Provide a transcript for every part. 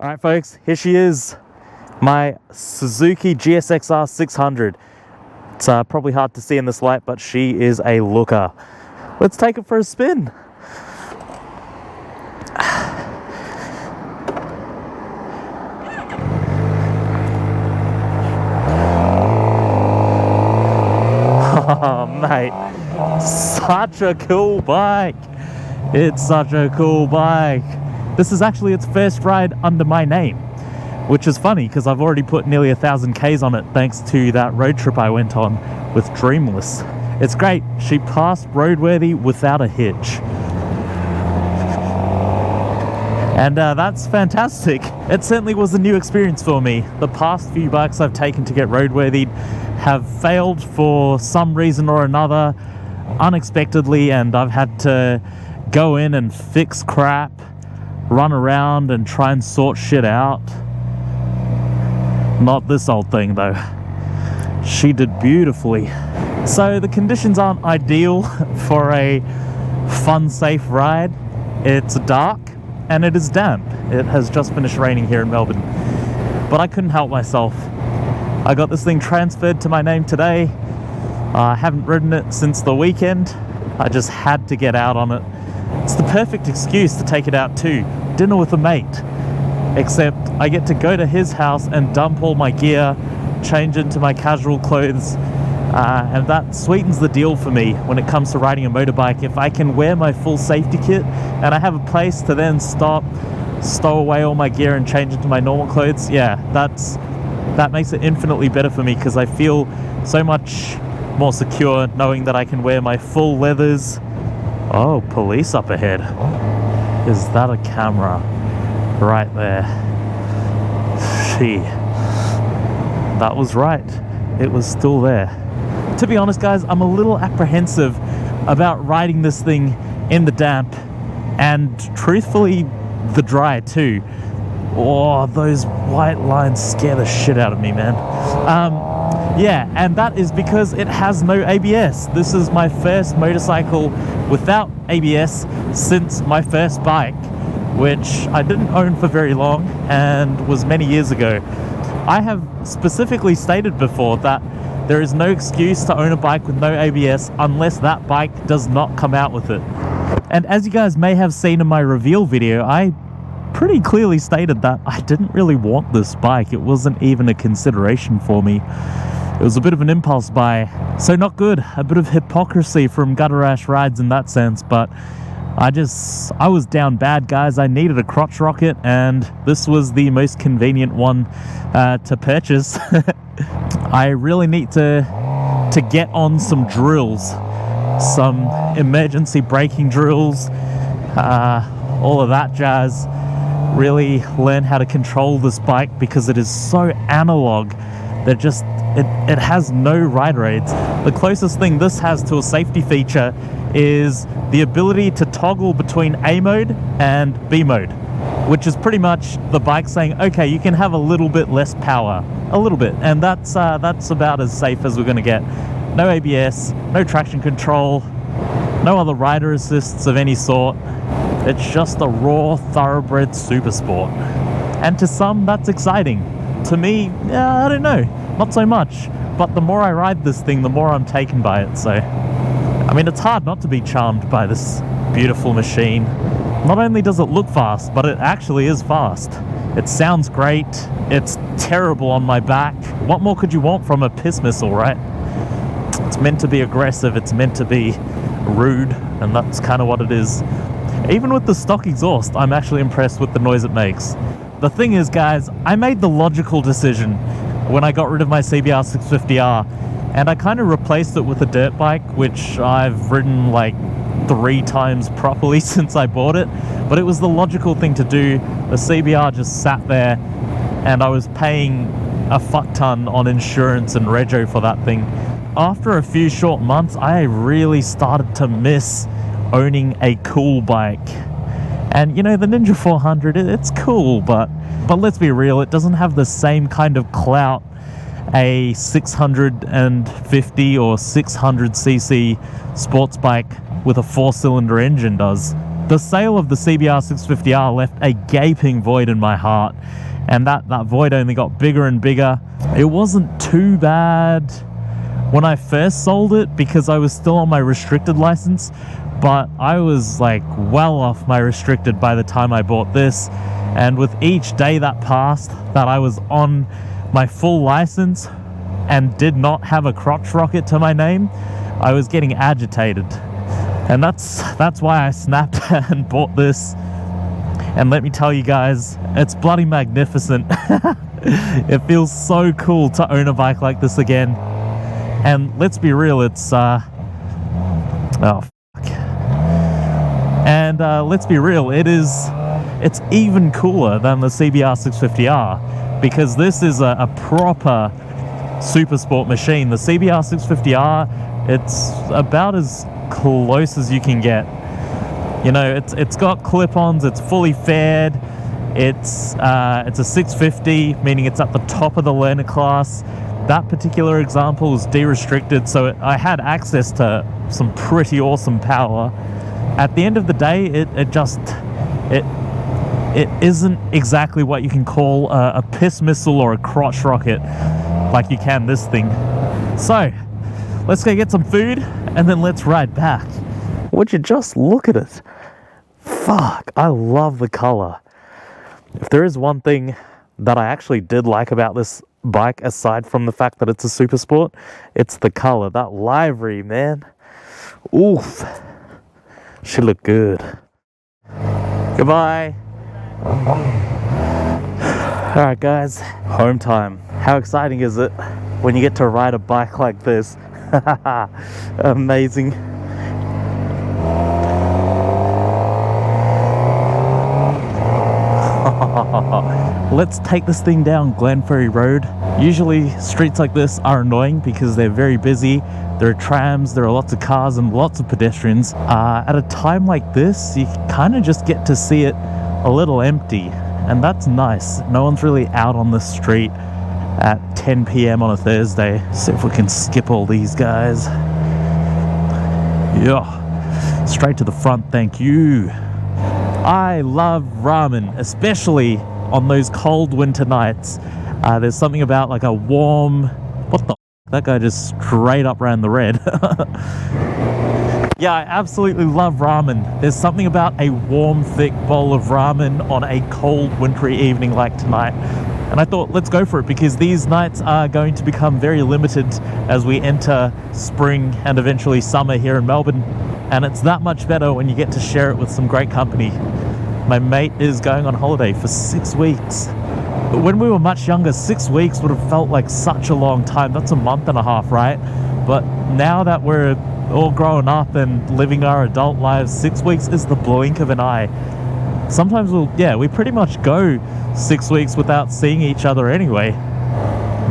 All right, folks, here she is, my Suzuki GSX-R 600. It's probably hard to see in this light, but she is a looker. Let's take it for a spin. Oh, mate, such a cool bike. It's such a cool bike. This is actually its first ride under my name, which is funny because I've already put nearly 1,000 Ks on it thanks to that road trip I went on with Dreamless. It's great. She passed roadworthy without a hitch. And that's fantastic. It certainly was a new experience for me. The past few bikes I've taken to get roadworthy have failed for some reason or another, unexpectedly, and I've had to go in and fix crap, run around and try and sort shit out. Not this old thing though. She did beautifully. So the conditions aren't ideal for a fun, safe ride. It's dark and it is damp. It has just finished raining here in Melbourne, but I couldn't help myself. I got this thing transferred to my name today. I haven't ridden it since the weekend. I just had to get out on it. It's the perfect excuse to take it out to dinner with a mate, except I get to go to his house and dump all my gear, change into my casual clothes, and that sweetens the deal for me when it comes to riding a motorbike. If I can wear my full safety kit and I have a place to then stop, stow away all my gear and change into my normal clothes, yeah, that makes it infinitely better for me because I feel so much more secure knowing that I can wear my full leathers. Oh, police up ahead. Is that a camera? Right there. That was right. It was still there. To be honest, guys, I'm a little apprehensive about riding this thing in the damp and truthfully the dry too. Oh, those white lines scare the shit out of me, man. Yeah, and that is because it has no ABS. This is my first motorcycle without ABS since my first bike, which I didn't own for very long and was many years ago. I have specifically stated before that there is no excuse to own a bike with no ABS unless that bike does not come out with it. And as you guys may have seen in my reveal video, I pretty clearly stated that I didn't really want this bike. It wasn't even a consideration for me. It was a bit of an impulse buy. So not good. A bit of hypocrisy from Gutter Rash Rides in that sense, but I was down bad, guys. I needed a crotch rocket and this was the most convenient one to purchase. I really need to get on some drills, some emergency braking drills, all of that jazz. Really learn how to control this bike because it is so analog that it has no rider aids. The closest thing this has to a safety feature is the ability to toggle between A mode and B mode, which is pretty much the bike saying, okay, you can have a little bit less power, a little bit, and that's about as safe as we're going to get. No ABS, no traction control, no other rider assists of any sort. It's just a raw, thoroughbred supersport. And to some, that's exciting. To me, yeah, I don't know, not so much. But the more I ride this thing, the more I'm taken by it. So, I mean, it's hard not to be charmed by this beautiful machine. Not only does it look fast, but it actually is fast. It sounds great. It's terrible on my back. What more could you want from a piss missile, right? It's meant to be aggressive. It's meant to be rude. And that's kind of what it is. Even with the stock exhaust, I'm actually impressed with the noise it makes. The thing is, guys, I made the logical decision when I got rid of my CBR 650R, and I kind of replaced it with a dirt bike, which I've ridden like 3 times properly since I bought it, but it was the logical thing to do. The CBR just sat there, and I was paying a fuck ton on insurance and rego for that thing. After a few short months, I really started to miss owning a cool bike. And you know, the Ninja 400, it's cool, but let's be real, it doesn't have the same kind of clout a 650 or 600cc sports bike with a 4-cylinder engine does. The sale of the CBR 650R left a gaping void in my heart, and that void only got bigger and bigger. It wasn't too bad when I first sold it because I was still on my restricted license, but I was like well off my restricted by the time I bought this. And with each day that passed that I was on my full license and did not have a crotch rocket to my name, I was getting agitated. And that's why I snapped and bought this. And let me tell you guys, it's bloody magnificent. It feels so cool to own a bike like this again. And let's be real, it's let's be real, it's even cooler than the CBR 650R, because this is a proper super sport machine. The CBR 650R, it's about as close as you can get. You know, it's got clip-ons, it's fully faired, it's a 650, meaning it's at the top of the learner class. That particular example is de-restricted, so I had access to some pretty awesome power. At the end of the day, it isn't exactly what you can call a piss missile or a crotch rocket like you can this thing. So let's go get some food and then let's ride back. Would you just look at it? Fuck, I love the color. If there is one thing that I actually did like about this bike, aside from the fact that it's a super sport, it's the color. That livery, man. Oof. She looked good. Goodbye. Alright guys, home time. How exciting is it when you get to ride a bike like this? Amazing. Let's take this thing down Glenferrie Road. Usually streets like this are annoying because they're very busy. There are trams, there are lots of cars and lots of pedestrians. At a time like this, you kind of just get to see it a little empty, and that's nice. No one's really out on the street at 10 p.m. on a Thursday. See if we can skip all these guys. Yeah, straight to the front, thank you. I love ramen, especially on those cold winter nights. There's something about like a warm... What the f***? That guy just straight up ran the red. Yeah, I absolutely love ramen. There's something about a warm, thick bowl of ramen on a cold, wintry evening like tonight. And I thought, let's go for it, because these nights are going to become very limited as we enter spring and eventually summer here in Melbourne. And it's that much better when you get to share it with some great company. My mate is going on holiday for 6 weeks. When we were much younger, 6 weeks would have felt like such a long time. That's a month and a half, right? But now that we're all grown up and living our adult lives, 6 weeks is the blink of an eye. Sometimes we pretty much go 6 weeks without seeing each other anyway.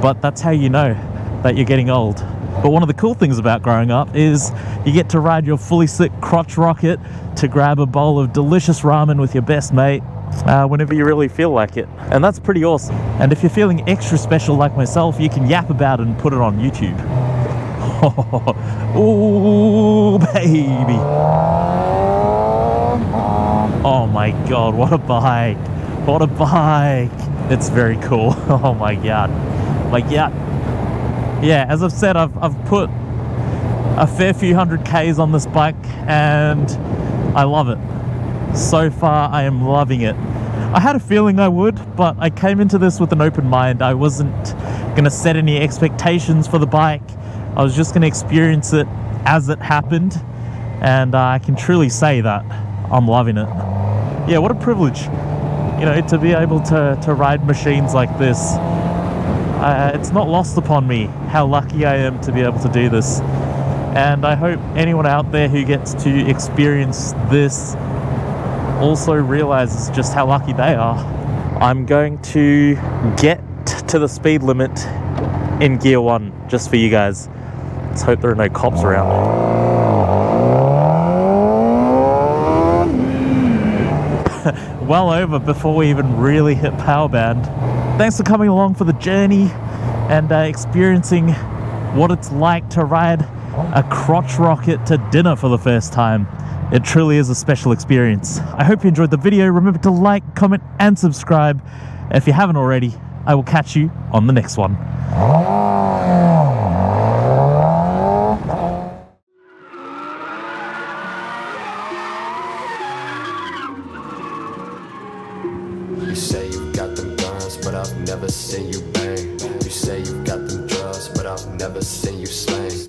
But that's how you know that you're getting old. But one of the cool things about growing up is you get to ride your fully sick crotch rocket to grab a bowl of delicious ramen with your best mate whenever you really feel like it. And that's pretty awesome. And if you're feeling extra special like myself, you can yap about it and put it on YouTube. Oh, baby. Oh my god, what a bike. What a bike. It's very cool. Oh my god. Like, yeah, as I've said, I've put a fair few 100Ks on this bike and I love it. So far, I am loving it. I had a feeling I would, but I came into this with an open mind. I wasn't going to set any expectations for the bike. I was just going to experience it as it happened, and I can truly say that I'm loving it. Yeah, what a privilege, you know, to be able to ride machines like this. It's not lost upon me how lucky I am to be able to do this. And I hope anyone out there who gets to experience this also realizes just how lucky they are. I'm going to get to the speed limit in gear 1 just for you guys. Let's hope there are no cops around. Well over before we even really hit power band. Thanks for coming along for the journey and experiencing what it's like to ride a crotch rocket to dinner for the first time. It truly is a special experience. I hope you enjoyed the video. Remember to like, comment, and subscribe. If you haven't already, I will catch you on the next one. You say you've got them guns, but I've never seen you bang. You say you've got them drugs, but I've never seen you slang.